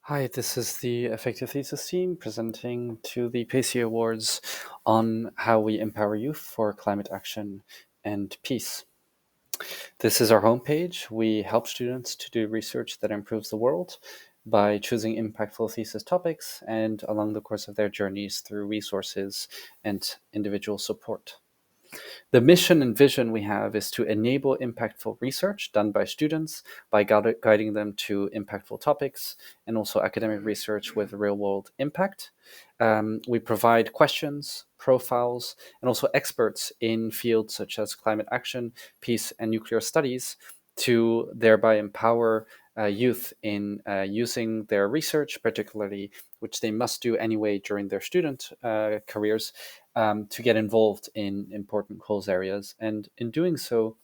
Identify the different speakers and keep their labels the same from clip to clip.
Speaker 1: Hi, this is the Effective Thesis team presenting to the PACEY Awards on how we empower youth for climate action and peace. This is our homepage. We help students to do research that improves the world by choosing impactful thesis topics and along the course of their journeys through resources and individual support. The mission and vision we have is to enable impactful research done by students by guiding them to impactful topics and also academic research with real world impact. We provide questions, profiles, and also experts in fields such as climate action, peace, and nuclear studies to thereby empower youth in using their research, particularly which they must do anyway during their student careers, to get involved in important cause areas. And in doing so,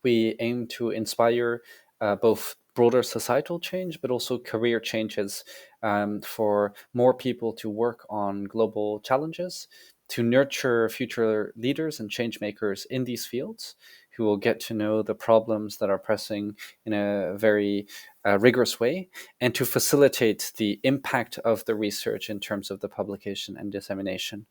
Speaker 1: we aim to inspire both broader societal change, but also career changes for more people to work on global challenges, to nurture future leaders and change makers in these fields who will get to know the problems that are pressing in a very rigorous way, and to facilitate the impact of the research in terms of the publication and dissemination.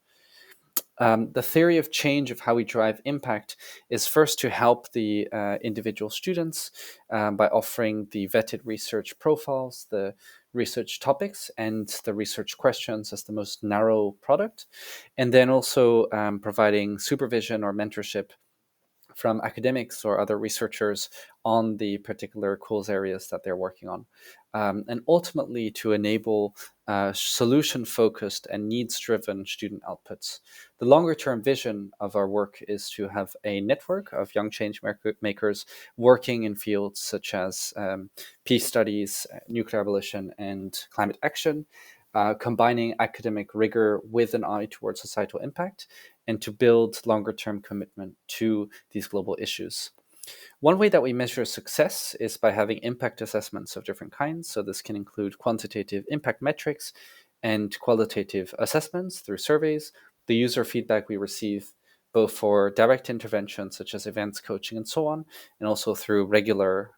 Speaker 1: The theory of change of how we drive impact is first to help the individual students by offering the vetted research profiles, the research topics, and the research questions as the most narrow product, and then also providing supervision or mentorship from academics or other researchers on the particular cause areas that they're working on. And ultimately to enable solution-focused and needs-driven student outputs. The longer-term vision of our work is to have a network of young change makers working in fields such as peace studies, nuclear abolition, and climate action, combining academic rigor with an eye towards societal impact, and to build longer term commitment to these global issues. One way that we measure success is by having impact assessments of different kinds. So, this can include quantitative impact metrics and qualitative assessments through surveys, the user feedback we receive both for direct interventions such as events, coaching, and so on, and also through regular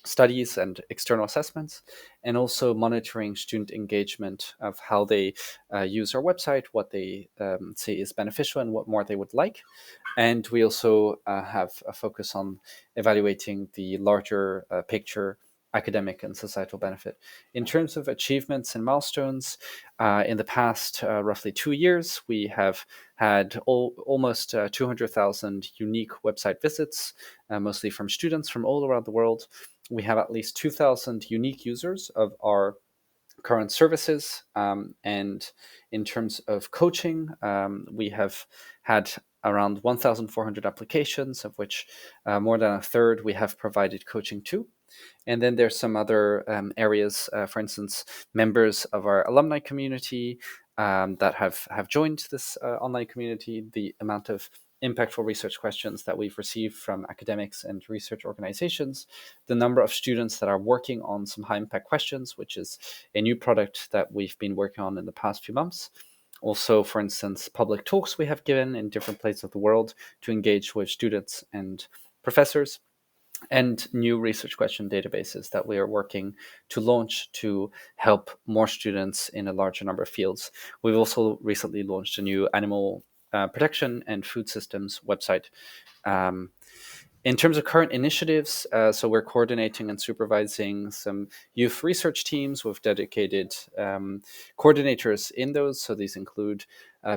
Speaker 1: studies and external assessments, and also monitoring student engagement of how they use our website, what they say is beneficial, and what more they would like. And we also have a focus on evaluating the larger picture academic and societal benefit. In terms of achievements and milestones, in the past roughly 2 years, we have had almost 200,000 unique website visits, mostly from students from all around the world. We have at least 2,000 unique users of our current services. And in terms of coaching, we have had around 1,400 applications, of which more than a third we have provided coaching to. And then there's some other areas, for instance, members of our alumni community that have joined this online community, the amount of impactful research questions that we've received from academics and research organizations, the number of students that are working on some high impact questions, which is a new product that we've been working on in the past few months. Also, for instance, public talks we have given in different places of the world to engage with students and professors, and new research question databases that we are working to launch to help more students in a larger number of fields. We've also recently launched a new animal protection and food systems website. Um, in terms of current initiatives, so we're coordinating and supervising some youth research teams with dedicated coordinators in those. So these include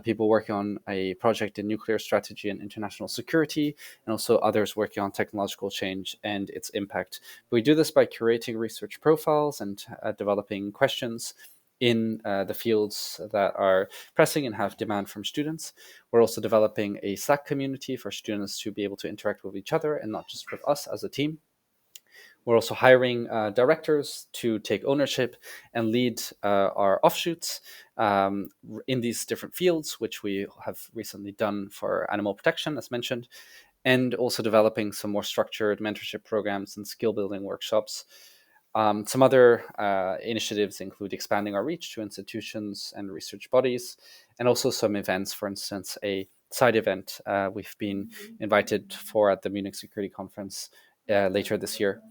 Speaker 1: people working on a project in nuclear strategy and international security, and also others working on technological change and its impact. We do this by curating research profiles and developing questions in the fields that are pressing and have demand from students. We're also developing a Slack community for students to be able to interact with each other and not just with us as a team. We're also hiring directors to take ownership and lead our offshoots in these different fields, which we have recently done for animal protection, as mentioned, and also developing some more structured mentorship programs and skill building workshops. Some other initiatives include expanding our reach to institutions and research bodies, and also some events, for instance, a side event we've been invited for at the Munich Security Conference later this year.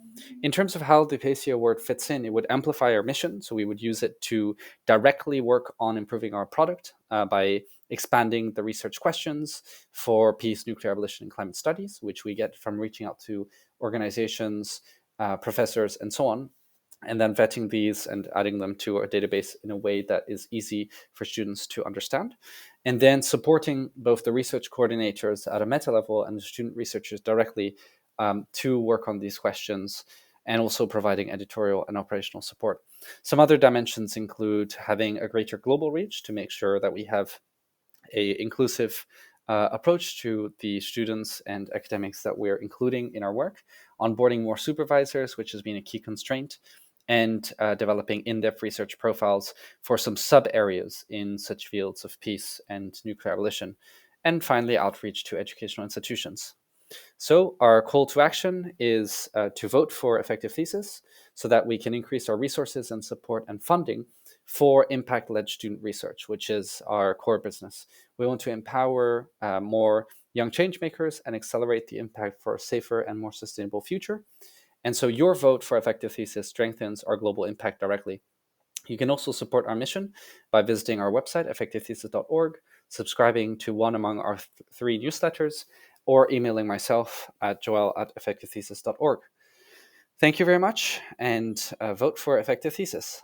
Speaker 1: In terms of how the PACEY Award fits in, it would amplify our mission. So we would use it to directly work on improving our product by expanding the research questions for peace, nuclear abolition, and climate studies, which we get from reaching out to organizations, professors, and so on, and then vetting these and adding them to our database in a way that is easy for students to understand. And then supporting both the research coordinators at a meta level and the student researchers directly to work on these questions, and also providing editorial and operational support. Some other dimensions include having a greater global reach to make sure that we have an inclusive approach to the students and academics that we're including in our work, onboarding more supervisors, which has been a key constraint, and developing in-depth research profiles for some sub-areas in such fields of peace and nuclear abolition, and finally outreach to educational institutions. So our call to action is to vote for Effective Thesis so that we can increase our resources and support and funding for impact-led student research, which is our core business. We want to empower more young change makers and accelerate the impact for a safer and more sustainable future. And so your vote for Effective Thesis strengthens our global impact directly. You can also support our mission by visiting our website, effectivethesis.org, subscribing to one among our 3 newsletters, or emailing myself at joel@effectivethesis.org. Thank you very much, and vote for Effective Thesis.